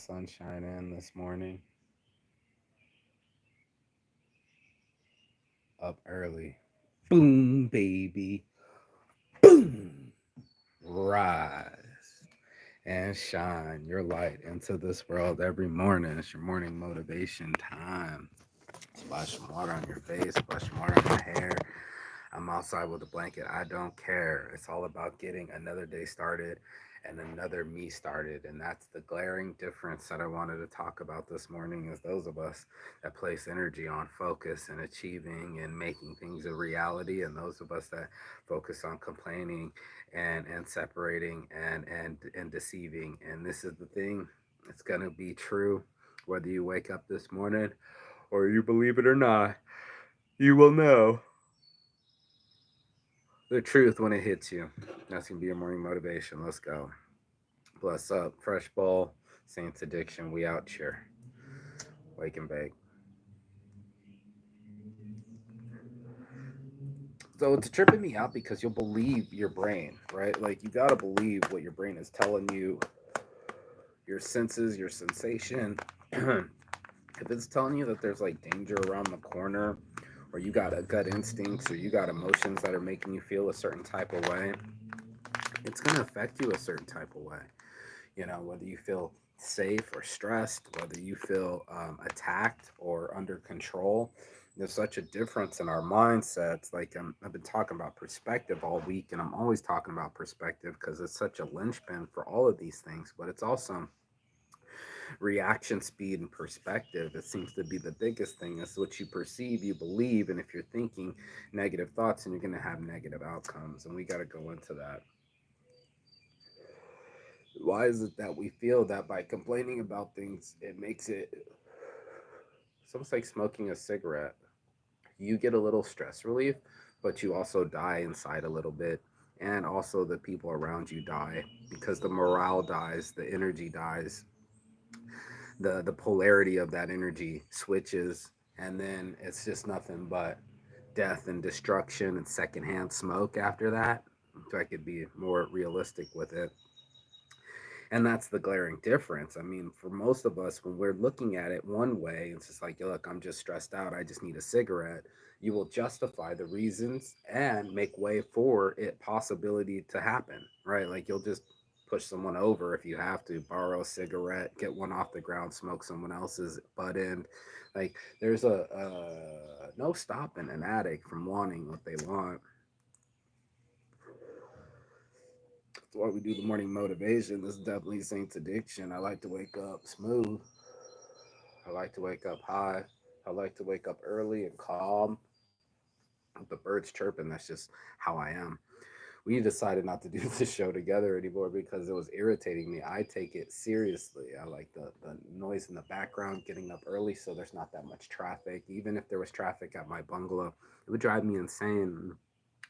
sunshine in this morning. Up early. Boom, baby. Boom. Rise and shine your light into this world every morning. It's your morning motivation time. Splash some water on your face, splash some water on your hair. I'm outside with a blanket. I don't care. It's all about getting another day started and another me started. And that's the glaring difference that I wanted to talk about this morning is those of us that place energy on focus and achieving and making things a reality, and those of us that focus on complaining and separating and deceiving. And this is the thing. It's gonna be true whether you wake up this morning or you believe it or not. You will know the truth when it hits you. That's gonna be your morning motivation. Let's go. Bless up. Fresh bowl. Saints addiction. We out here. Wake and bake. So it's tripping me out because you'll believe your brain, right? Like you gotta believe what your brain is telling you, your senses, your sensation. If it's telling you that there's like danger around the corner, or you got a gut instincts, or you got emotions that are making you feel a certain type of way, it's gonna affect you a certain type of way. Whether you feel safe or stressed, whether you feel attacked or under control. There's such a difference in our mindsets. Like I've been talking about perspective all week, and I'm always talking about perspective because it's such a linchpin for all of these things, but it's also reaction speed and perspective. It seems to be the biggest thing. It's what you perceive, you believe, and if you're thinking negative thoughts, and you're going to have negative outcomes, and we got to go into that. Why is it that we feel that by complaining about things, it makes it, it's almost like smoking a cigarette? You get a little stress relief, but you also die inside a little bit. And also, the people around you die because the morale dies, the energy dies, the polarity of that energy switches, and then it's just nothing but death and destruction and secondhand smoke after that. If I could be more realistic with it. And that's the glaring difference. I mean, for most of us, when we're looking at it one way, it's just like, look, I'm just stressed out. I just need a cigarette. You will justify the reasons and make way for it possibility to happen, right? Like you'll just push someone over if you have to, borrow a cigarette, get one off the ground, smoke someone else's butt end. Like there's a no stopping an addict from wanting what they want. That's why we do the morning motivation. This is definitely Saints addiction. I like to wake up smooth. I like to wake up high. I like to wake up early and calm. With the birds chirping, that's just how I am. We decided not to do this show together anymore because it was irritating me. I take it seriously. I like the noise in the background, getting up early so there's not that much traffic. Even if there was traffic at my bungalow, it would drive me insane.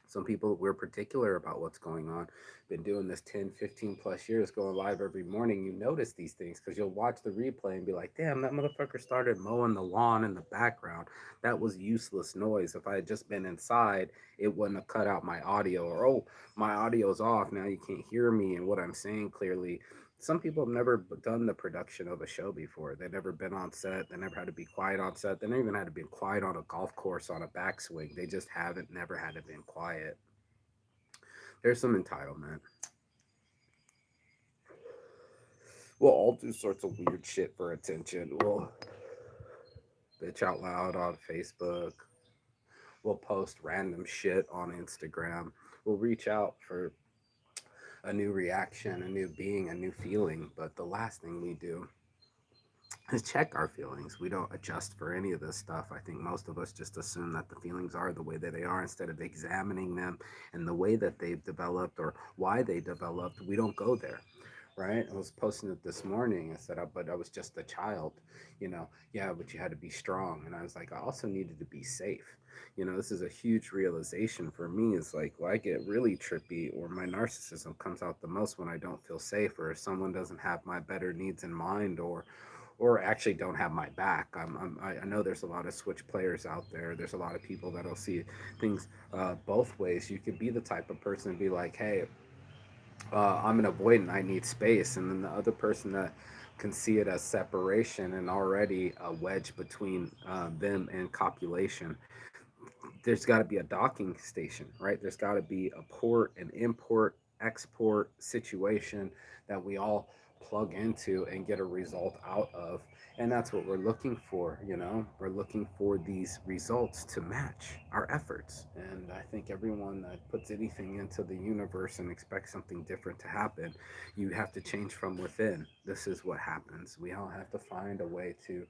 Some people were particular about what's going on. Been doing this 10, 15 plus years, going live every morning. You notice these things because you'll watch the replay and be like, damn, that motherfucker started mowing the lawn in the background. That was useless noise. If I had just been inside, it wouldn't have cut out my audio. Or, oh, my audio's off. Now you can't hear me and what I'm saying clearly. Some people have never done the production of a show before. They've never been on set. They never had to be quiet on set. They never even had to be quiet on a golf course on a backswing. They just haven't never had to be quiet. There's some entitlement. We'll all do sorts of weird shit for attention. We'll bitch out loud on Facebook. We'll post random shit on Instagram. We'll reach out for a new reaction, a new being, a new feeling. But the last thing we do is check our feelings. We don't adjust for any of this stuff. I think most of us just assume that the feelings are the way that they are instead of examining them and the way that they've developed or why they developed. We don't go there. Right? I was posting it this morning. I said, but I was just a child, yeah, but you had to be strong. And I was like, I also needed to be safe. This is a huge realization for me. Is like, well, I get really trippy or my narcissism comes out the most when I don't feel safe or if someone doesn't have my better needs in mind or actually don't have my back. I know there's a lot of switch players out there. There's a lot of people that'll see things both ways. You could be the type of person to be like, hey, I'm an avoidant. I need space. And then the other person that can see it as separation and already a wedge between them and copulation. There's got to be a docking station, right? There's got to be a port, an import, export situation that we all plug into and get a result out of. And that's what we're looking for, you know? We're looking for these results to match our efforts. And I think everyone that puts anything into the universe and expects something different to happen, you have to change from within. This is what happens. We all have to find a way to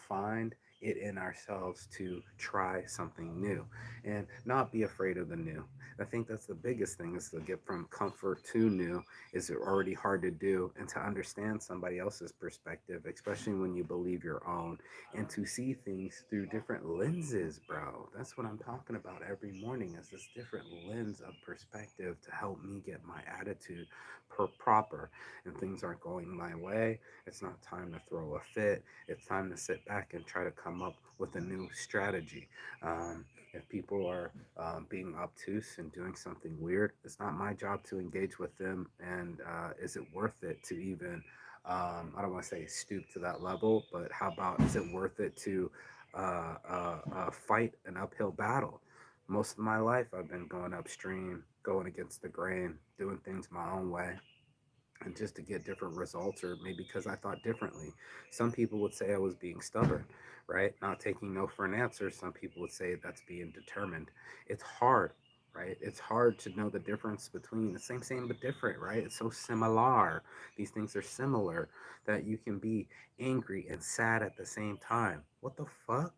find it in ourselves to try something new and not be afraid of the new. I think that's the biggest thing is to get from comfort to new is already hard to do and to understand somebody else's perspective, especially when you believe your own and to see things through different lenses, bro. That's what I'm talking about every morning is this different lens of perspective to help me get my attitude proper and things aren't going my way. It's not time to throw a fit. It's time to sit back and try to come up with a new strategy. If people are being obtuse and doing something weird, it's not my job to engage with them. And is it worth it to even, I don't want to say stoop to that level, but how about is it worth it to fight an uphill battle? Most of my life, I've been going upstream, going against the grain, doing things my own way and just to get different results or maybe because I thought differently. Some people would say I was being stubborn, right? Not taking no for an answer. Some people would say that's being determined. It's hard, right? It's hard to know the difference between the same but different, right? It's so similar. These things are similar that you can be angry and sad at the same time. What the fuck?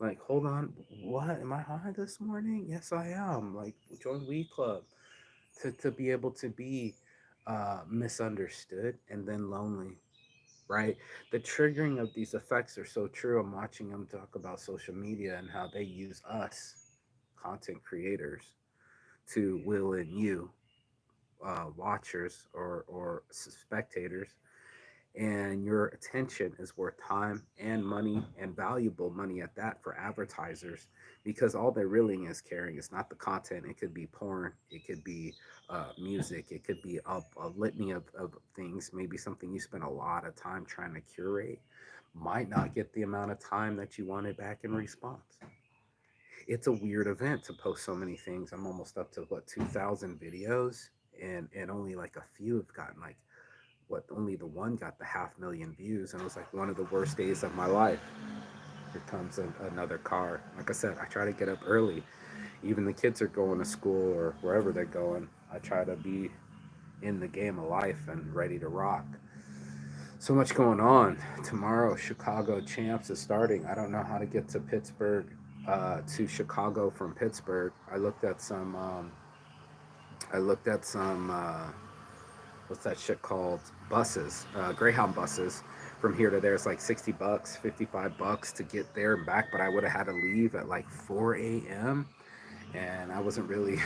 Like, hold on, what? Am I high this morning? Yes, I am. Like, join Weed Club to be able to be misunderstood and then lonely, right? The triggering of these effects are so true. I'm watching them talk about social media and how they use us, content creators, to will in you, watchers or spectators, and your attention is worth time and money and valuable money at that for advertisers because all they're really is caring is not the content. It could be porn, it could be music, it could be a litany of things, maybe something you spend a lot of time trying to curate might not get the amount of time that you wanted back in response. It's a weird event to post so many things. I'm almost up to what 2,000 videos and only like a few have gotten like what only the one got the 500,000 views and it was like one of the worst days of my life. Here comes another car. Like I said, I try to get up early. Even the kids are going to school or wherever they're going. I try to be in the game of life and ready to rock. So much going on. Tomorrow, Chicago Champs is starting. I don't know how to get to Pittsburgh to Chicago from Pittsburgh. I looked at some what's that shit called? Buses, Greyhound buses. From here to there, it's like $60, $55 to get there and back. But I would have had to leave at like 4 a.m. and I wasn't really.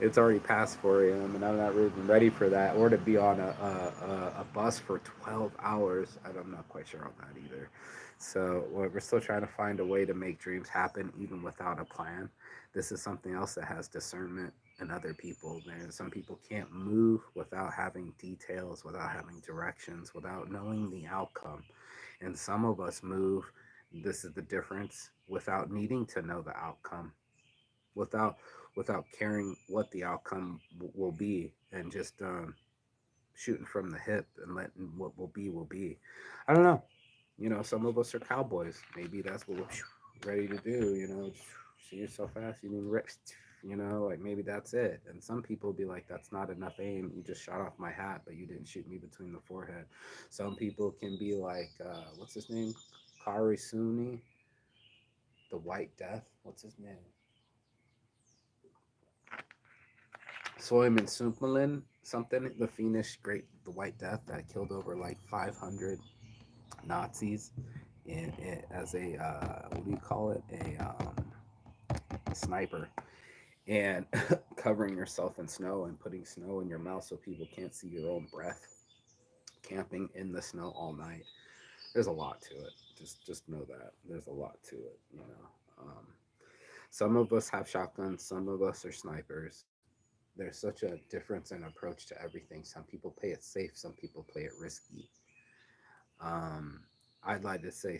It's already past 4 a.m. and I'm not really ready for that, or to be on a bus for 12 hours. I'm not quite sure on that either. So we're still trying to find a way to make dreams happen even without a plan. This is something else that has discernment and other people. Man, some people can't move without having details, without having directions, without knowing the outcome. And some of us move, this is the difference, without needing to know the outcome, without without caring what the outcome will be, and just shooting from the hip and letting what will be will be. I don't know. You know, some of us are cowboys. Maybe that's what we're ready to do. You know, see yourself fast. You need rest. You know, like maybe that's it. And some people be like, that's not enough aim. You just shot off my hat, but you didn't shoot me between the forehead. Some people can be like, what's his name? Kari Suni, the White Death. What's his name? Soyman Sumpelin, something. The Finnish Great, the White Death that killed over like 500 Nazis as a what do you call it, a sniper, and covering yourself in snow and putting snow in your mouth so people can't see your own breath, camping in the snow all night. There's a lot to it. Just know that there's a lot to it. You know, some of us have shotguns, some of us are snipers. There's such a difference in approach to everything. Some people play it safe, some people play it risky. Um, I'd like to say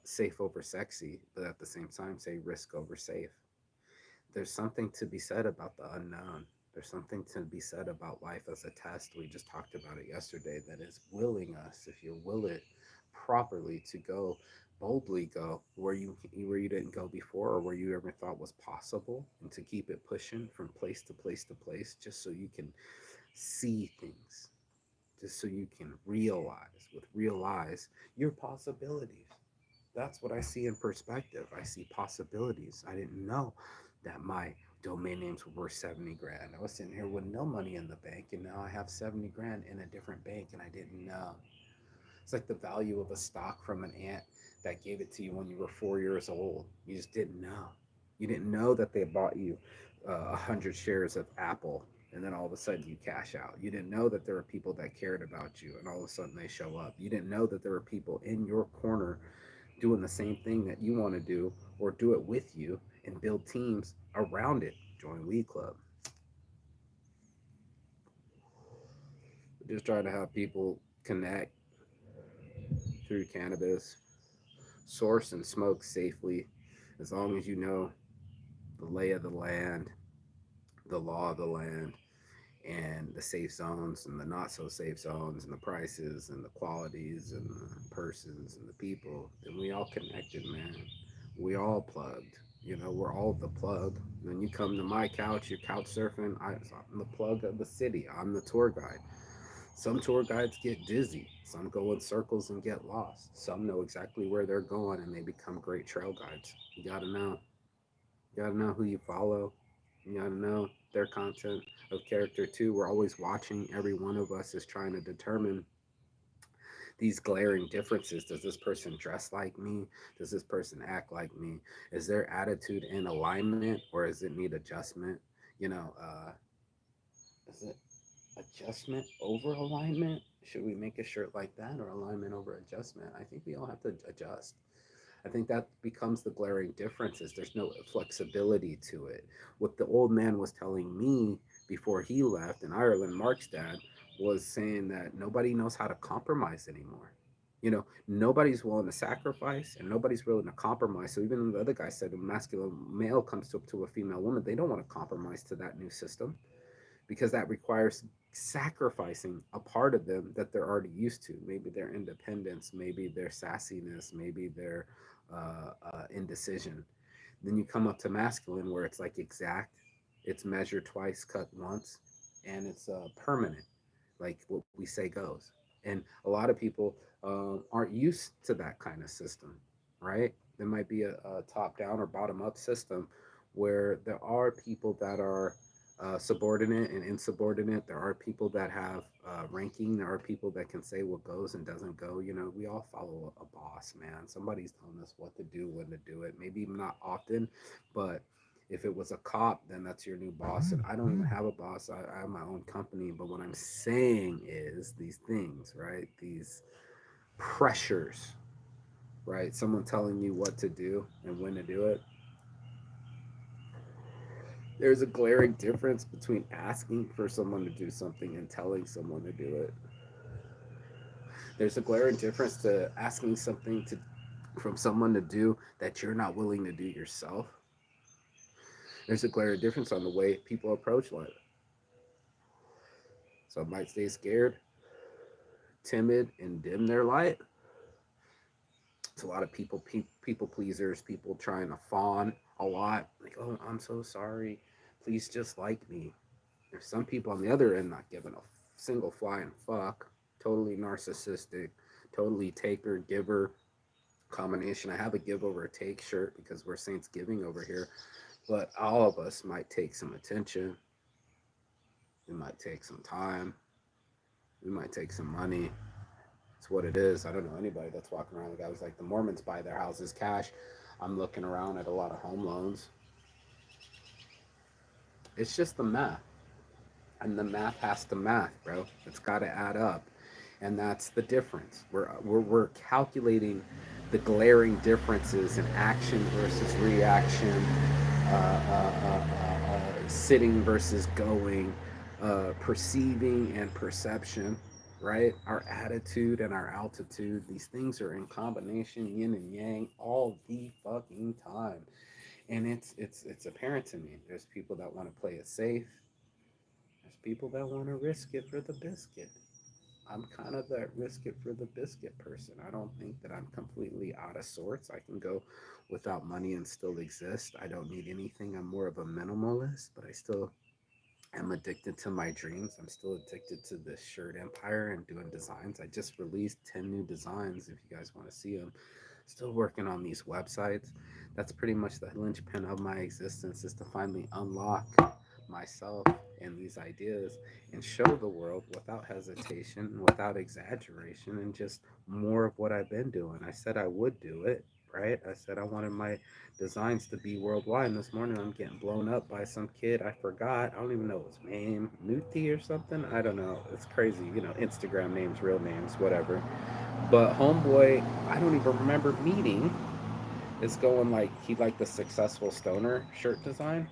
safe over sexy, but at the same time, say risk over safe. There's something to be said about the unknown. There's something to be said about life as a test. We just talked about it yesterday. That is willing us, if you will it properly, to go boldly, go where you didn't go before, or where you ever thought was possible, and to keep it pushing from place to place to place, just so you can see things, just so you can realize with real eyes your possibilities. That's what I see in perspective. I see possibilities. I didn't know that my domain names were worth 70 grand. I was sitting here with no money in the bank, and now I have 70 grand in a different bank, and I didn't know. It's like the value of a stock from an aunt that gave it to you when you were 4 years old. You just didn't know. You didn't know that they bought you 100 shares of Apple, and then all of a sudden you cash out. You didn't know that there were people that cared about you, and all of a sudden they show up. You didn't know that there were people in your corner doing the same thing that you want to do, or do it with you, and build teams around it. Join Weed Club. We're just trying to have people connect through cannabis, source and smoke safely, as long as you know the lay of the land, the law of the land, and the safe zones and the not so safe zones, and the prices and the qualities and the persons and the people. Then we all connected, man. We all plugged. You know, we're all the plug. When you come to my couch, you're couch surfing. I'm the plug of the city. I'm the tour guide. Some tour guides get dizzy. Some go in circles and get lost. Some know exactly where they're going and they become great trail guides. You gotta know. You gotta know who you follow. You gotta know their content of character too. We're always watching. Every one of us is trying to determine these glaring differences. Does this person dress like me? Does this person act like me? Is their attitude in alignment, or does it need adjustment? You know, is it adjustment over alignment? Should we make a shirt like that, or alignment over adjustment? I think we all have to adjust. I think that becomes the glaring difference, is there's no flexibility to it. What the old man was telling me before he left in Ireland, Mark's dad, was saying that nobody knows how to compromise anymore. You know, nobody's willing to sacrifice and nobody's willing to compromise. So even the other guy said a masculine male comes to a female woman, they don't want to compromise to that new system, because that requires sacrificing a part of them that they're already used to. Maybe their independence, maybe their sassiness, maybe their indecision. Then you come up to masculine, where it's like exact, it's measured twice, cut once, and it's permanent. Like what we say goes. And a lot of people aren't used to that kind of system, right? There might be a top down or bottom up system where there are people that are subordinate and insubordinate. There are people that have ranking. There are people that can say what goes and doesn't go. You know, we all follow a boss, man. Somebody's telling us what to do, when to do it. Maybe not often, but if it was a cop, then that's your new boss. And I don't even have a boss. I have my own company. But what I'm saying is these things, right? These pressures, right? Someone telling you what to do and when to do it. There's a glaring difference between asking for someone to do something and telling someone to do it. There's a glaring difference to asking something to from someone to do that you're not willing to do yourself. There's a glaring difference on the way people approach life. Some might stay scared, timid, and dim their light. It's a lot of people pleasers, people trying to fawn a lot. Like, oh, I'm so sorry. Please just like me. There's some people on the other end not giving a single flying fuck. Totally narcissistic, totally taker, giver combination. I have a give over a take shirt because we're Saints giving over here. But all of us might take some attention. We might take some time. We might take some money. It's what it is. I don't know anybody that's walking around. The guy was like, the Mormons buy their houses cash. I'm looking around at a lot of home loans. It's just the math. And the math has to math, bro. It's got to add up. And that's the difference. We're calculating the glaring differences in action versus reaction, sitting versus going, perceiving and perception, right? Our attitude and our altitude, these things are in combination, yin and yang, all the fucking time. And it's apparent to me. There's people that want to play it safe. There's people that want to risk it for the biscuit. I'm kind of that risk it for the biscuit person. I don't think that I'm completely out of sorts. I can go without money and still exist. I don't need anything. I'm more of a minimalist, but I still am addicted to my dreams. I'm still addicted to this shirt empire and doing designs. I just released 10 new designs if you guys want to see them. Still working on these websites. That's pretty much the linchpin of my existence, is to finally unlock myself and these ideas and show the world without hesitation, without exaggeration, and just more of what I've been doing. I said I would do it, right? I said I wanted my designs to be worldwide. And this morning I'm getting blown up by some kid. I forgot. I don't even know his name. Nuti or something. I don't know. It's crazy. You know, Instagram names, real names, whatever. But homeboy, I don't even remember meeting. Is going like he liked the successful stoner shirt design,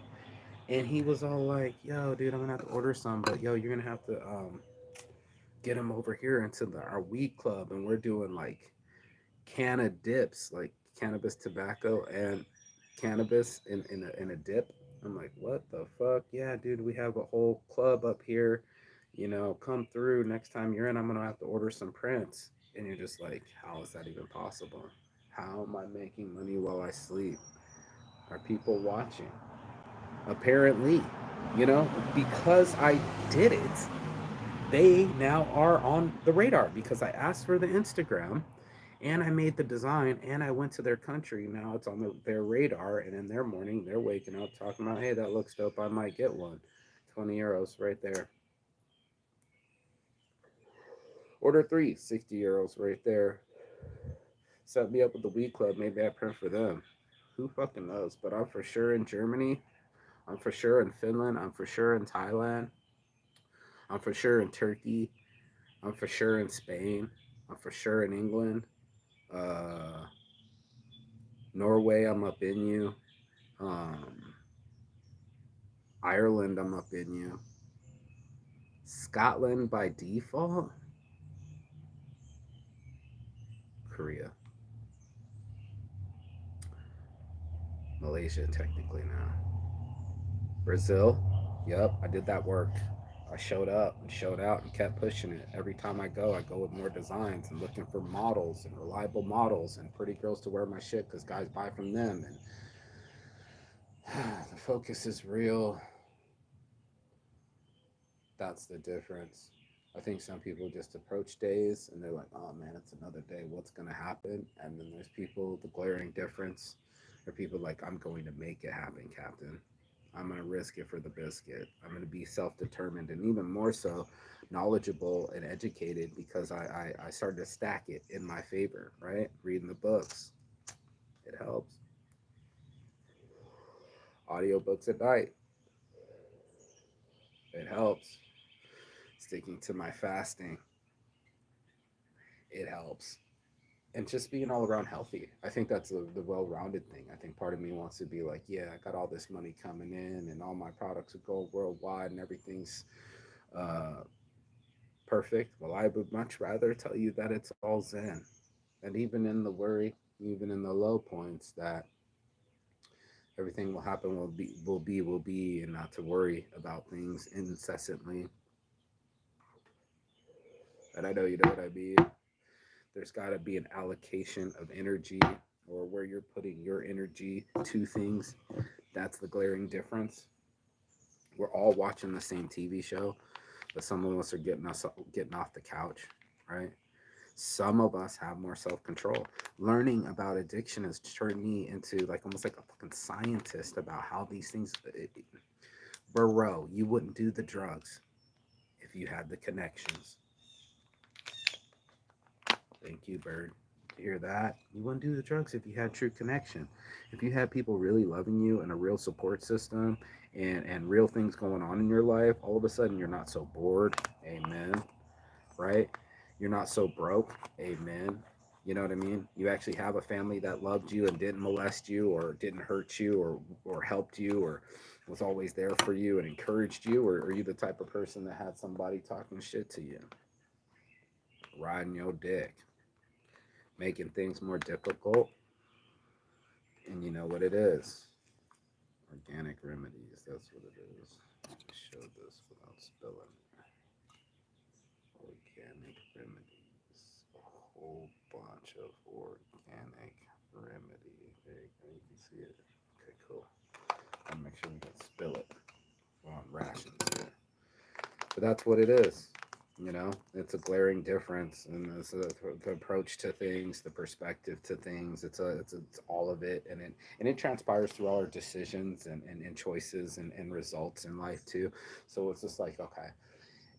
and he was all like, "Yo, dude, I'm gonna have to order some, but yo, you're gonna have to get him over here into our weed club, and we're doing like canna dips, like cannabis tobacco and cannabis in a dip." I'm like, what the fuck? Yeah, dude, we have a whole club up here. You know, come through next time you're in. I'm gonna have to order some prints. And you're just like, how is that even possible? How am I making money while I sleep? Are people watching? Apparently, you know, because I did it, they now are on the radar because I asked for the Instagram and I made the design and I went to their country. Now it's on their radar, and in their morning, they're waking up talking about, hey, that looks dope. I might get one. 20 euros right there. Order three, 60 euros right there. Set me up with the weed club. Maybe I print for them. Who fucking knows? But I'm for sure in Germany. I'm for sure in Finland. I'm for sure in Thailand. I'm for sure in Turkey. I'm for sure in Spain. I'm for sure in England. Uh, Norway, I'm up in you. Um, Ireland, I'm up in you. Scotland by default. Korea. Malaysia, technically now. Brazil. Yep, I did that work. I showed up and showed out and kept pushing it. Every time I go with more designs and looking for models and reliable models and pretty girls to wear my shit because guys buy from them. And the focus is real. That's the difference. I think some people just approach days and they're like, oh man, it's another day. What's going to happen? And then there's people, the glaring difference, are people like, I'm going to make it happen, Captain. I'm going to risk it for the biscuit. I'm going to be self determined and even more so knowledgeable and educated because I started to stack it in my favor, right? Reading the books, it helps. Audiobooks at night, it helps. Sticking to my fasting, it helps. And just being all around healthy. I think that's the well rounded thing. I think part of me wants to be like, yeah, I got all this money coming in and all my products are going worldwide and everything's uh, perfect. Well, I would much rather tell you that it's all Zen. And even in the worry, even in the low points, that everything will happen, will be, and not to worry about things incessantly. And I know you know what I mean. There's got to be an allocation of energy or where you're putting your energy to things. That's the glaring difference. We're all watching the same TV show, but some of us are getting off the couch, right? Some of us have more self control. Learning about addiction has turned me into like almost like a fucking scientist about how these things. Bro, you wouldn't do the drugs if you had the connections. Thank you, Bird. To hear that, you wouldn't do the drugs if you had true connection. If you had people really loving you and a real support system and real things going on in your life, all of a sudden you're not so bored. Amen. Right? You're not so broke. Amen. You know what I mean? You actually have a family that loved you and didn't molest you or didn't hurt you or helped you or was always there for you and encouraged you, or are you the type of person that had somebody talking shit to you? riding your dick, making things more difficult. And you know what it is. Organic remedies, that's what it is. Let me show this without spilling it. Organic remedies. A whole bunch of organic remedy. There you go, you can see it. Okay, cool. I'll make sure we don't spill it on rations here. But that's what it is. You know, it's a glaring difference, and it's the approach to things, the perspective to things. It's all of it, and it transpires through all our decisions and choices and results in life too. So it's just like, okay,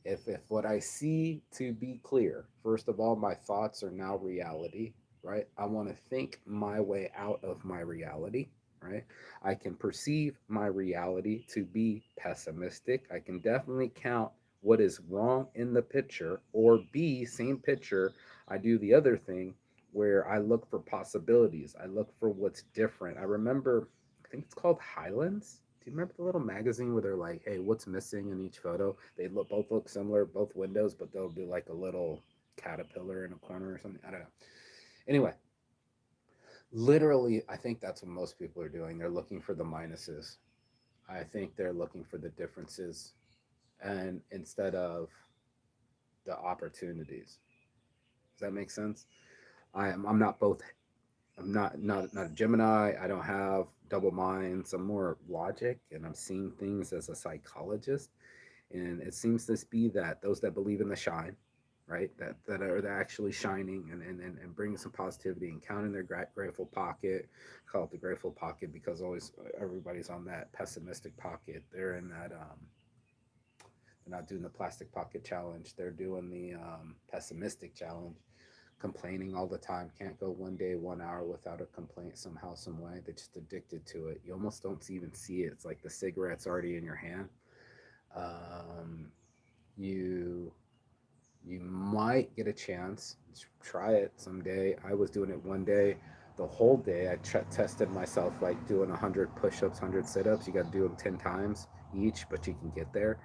if what I see, to be clear, first of all, my thoughts are now reality, right? I want to think my way out of my reality, right? I can perceive my reality to be pessimistic. I can definitely count what is wrong in the picture, or B, same picture, I do the other thing where I look for possibilities. I look for what's different. I remember, I think it's called Highlands. Do you remember the little magazine where they're like, "Hey, what's missing in each photo?" They both look similar, both windows, but there'll be like a little caterpillar in a corner or something. I don't know. Anyway, literally, I think that's what most people are doing. They're looking for the minuses. I think they're looking for the differences, and instead of the opportunities. Does that make sense? I'm not both. I'm not a Gemini. I don't have double minds. I'm more logic, and I'm seeing things as a psychologist. And it seems to be that those that believe in the shine, right, that are actually shining and bringing some positivity and counting their grateful pocket. Call it the grateful pocket because always everybody's on that pessimistic pocket. They're in that they're not doing the plastic pocket challenge. They're doing the pessimistic challenge, complaining all the time. Can't go one day, 1 hour without a complaint somehow, some way. They're just addicted to it. You almost don't even see it. It's like the cigarette's already in your hand. Um, you you might get a chance. Try it someday. I was doing it one day. The whole day I tested myself like doing 100 push-ups, 100 sit-ups. You got to do them 10 times each, but you can get there.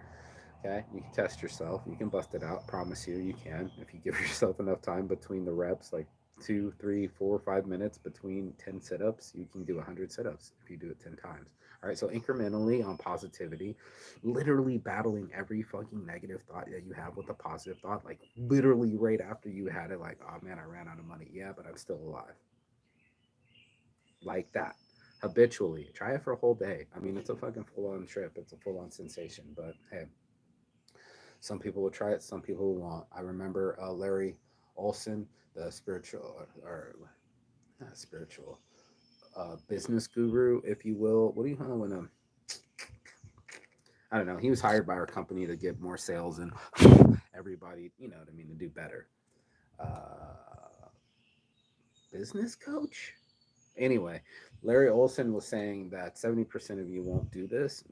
Okay, you can test yourself. You can bust it out. Promise you, you can. If you give yourself enough time between the reps, like 2, 3, 4, 5 minutes between 10 sit-ups, you can do 100 sit-ups if you do it 10 times. All right, so incrementally on positivity, literally battling every fucking negative thought that you have with a positive thought. Like literally right after you had it, like, oh man, I ran out of money. Yeah, but I'm still alive. Like that. Habitually. Try it for a whole day. I mean, it's a fucking full-on trip. It's a full-on sensation. But hey, some people will try it, some people won't. I remember Larry Olson, the spiritual or not spiritual business guru, if you will. What do you call when I don't know. He was hired by our company to get more sales and everybody, you know what I mean, to do better. Uh, Business coach. Anyway, Larry Olson was saying that 70% of you won't do this,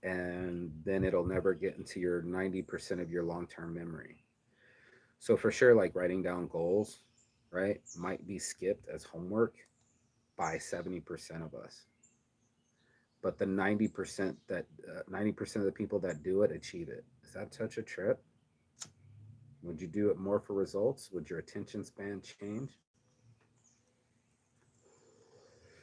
and then it'll never get into your 90% of your long term memory. So for sure, like writing down goals, right, might be skipped as homework by 70% of us. But the 90% that 90% of the people that do it achieve it. Is that such a trip? Would you do it more for results? Would your attention span change?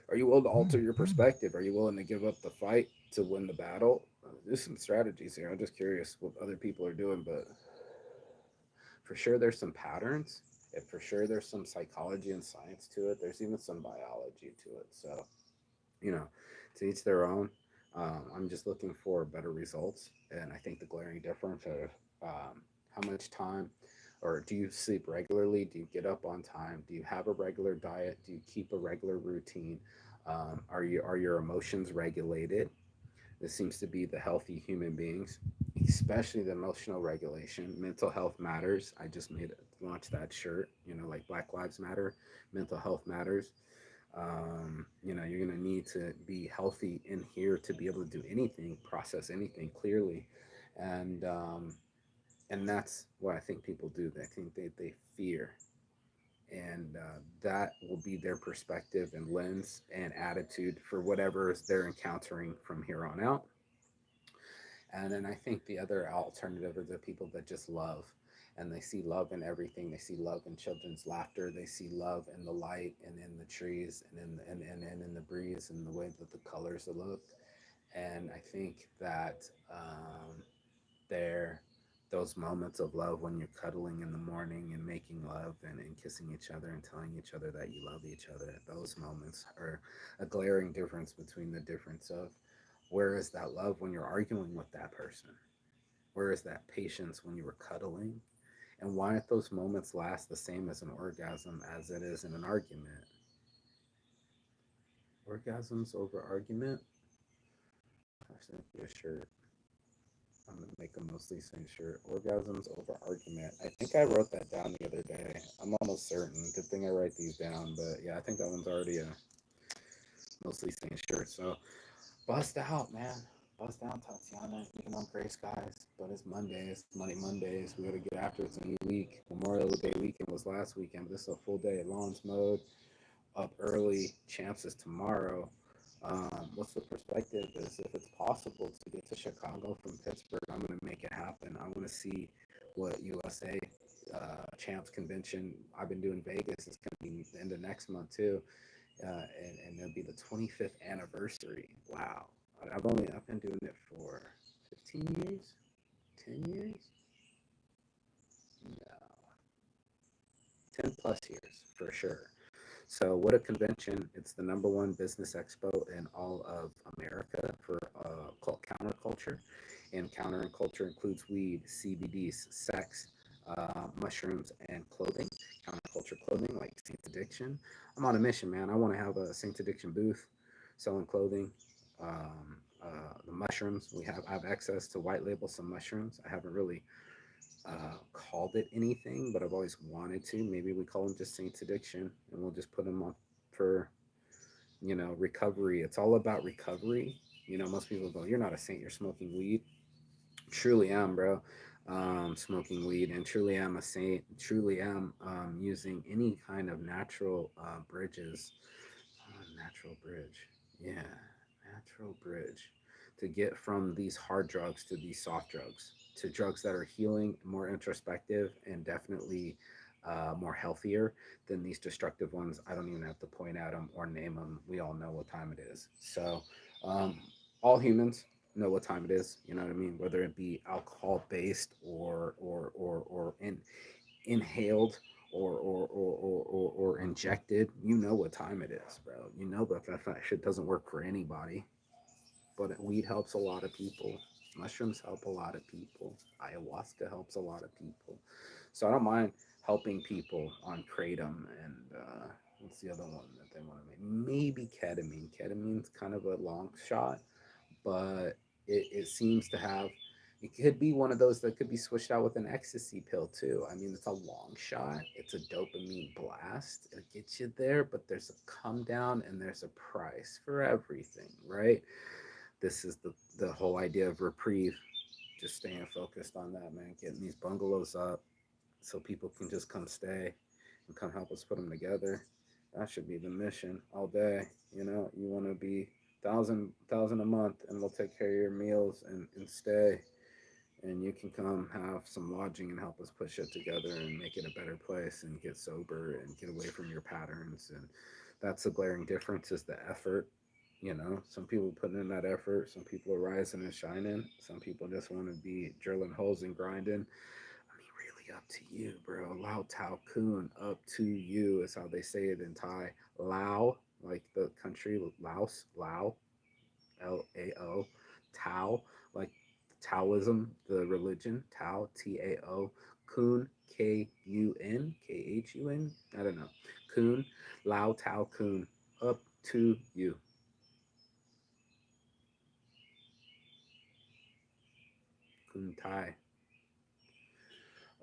Are you willing to alter your perspective? Are you willing to give up the fight to win the battle? There's some strategies here. I'm just curious what other people are doing, but for sure there's some patterns. And for sure there's some psychology and science to it. There's even some biology to it. So, you know, to each their own. I'm just looking for better results. And I think the glaring difference of how much time, or do you sleep regularly? Do you get up on time? Do you have a regular diet? Do you keep a regular routine? Are your emotions regulated? This seems to be the healthy human beings, especially the emotional regulation. Mental health matters. I just made launched that shirt. You know, like Black Lives Matter. Mental health matters. You know, you're gonna need to be healthy in here to be able to do anything, process anything clearly, and um, and that's what I think people do. I think they fear, and that will be their perspective and lens and attitude for whatever they're encountering from here on out. And then I think the other alternative are the people that just love. and they see love in everything. They see love in children's laughter. They see love in the light and in the trees and and in the breeze and the way that the colors look. And I think that there those moments of love when you're cuddling in the morning and making love and kissing each other and telling each other that you love each other, those moments are a glaring difference between the difference of where is that love when you're arguing with that person, where is that patience when you were cuddling, and why don't those moments last the same as an orgasm as it is in an argument? Orgasms over argument. Gosh, that'd be a shirt. I'm gonna make a mostly sing shirt. Orgasms over argument. I think I wrote that down the other day. I'm almost certain. Good thing I write these down. But yeah, I think that one's already a mostly sing shirt. So bust out, man. Bust out, Tatiana. You know, gray skies. But it's Monday. It's Money Mondays. We gotta get after it. It's a new week. Memorial Day weekend was last weekend, but this is a full day. Lawns mode. Up early. Champs is tomorrow. What's the perspective is if it's possible to get to Chicago from Pittsburgh, I'm going to make it happen. I want to see what USA Champs Convention. I've been doing Vegas. It's going to be the end of next month too, and it'll be the 25th anniversary. Wow, I've been doing it for 15 years, 10 years, no, 10 plus years for sure. So, what a convention. It's the number one business expo in all of America for counterculture. And counterculture includes weed, CBDs, sex, mushrooms, and clothing. Counterculture clothing, like Saint Addiction. I'm on a mission, man. I want to have a Saint Addiction booth selling clothing. The mushrooms, I have access to white label some mushrooms. I haven't really called it anything, but I've always wanted to. Maybe we call them just Saints Addiction, and we'll just put them on for recovery. It's all about recovery. Most people go, "You're not a saint. You're smoking weed." Truly am, bro. Smoking weed, and truly am a saint. Truly am using any kind of natural bridges. Natural bridge, yeah, natural bridge to get from these hard drugs to these soft drugs, to drugs that are healing, more introspective, and definitely more healthier than these destructive ones. I don't even have to point at them or name them. We all know what time it is. So, um, all humans know what time it is. You know what I mean? Whether it be alcohol based or inhaled or injected, you know what time it is, bro. You know that shit doesn't work for anybody. But weed helps a lot of people. Mushrooms help a lot of people. Ayahuasca helps a lot of people. So I don't mind helping people on kratom and what's the other one that they want to make? Maybe ketamine. Ketamine's kind of a long shot, but it seems to have. It could be one of those that could be switched out with an ecstasy pill too. I mean, it's a long shot. It's a dopamine blast. It gets you there, but there's a come down and there's a price for everything, right? This is the whole idea of reprieve. Just staying focused on that, man. Getting these bungalows up so people can just come stay and come help us put them together. That should be the mission all day. You want to be thousand a month, and we'll take care of your meals and stay. And you can come have some lodging and help us put shit together and make it a better place and get sober and get away from your patterns. And that's the glaring difference is the effort. Some people putting in that effort. Some people are rising and shining. Some people just want to be drilling holes and grinding. I mean, really up to you, bro. Lao Tao Kun, up to you is how they say it in Thai. Lao, like the country, Laos, Lao, Lao, Tao, like Taoism, the religion, Tao, Tao, Kun, Kun, Khun. I don't know. Kun, Lao Tao Kun, up to you. Kun Tai.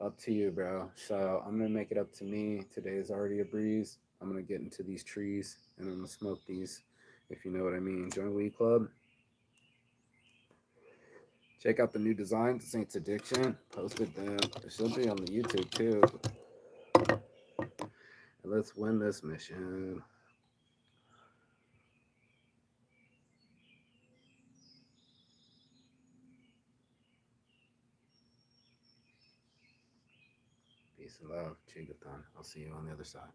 Up to you, bro. So I'm gonna make it up to me. Today is already a breeze. I'm gonna get into these trees and I'm gonna smoke these, if you know what I mean. Join Weed Club. Check out the new designs. Saints Addiction. Posted them. It should be on the YouTube too. And let's win this mission. Peace and love. Chigathon. I'll see you on the other side.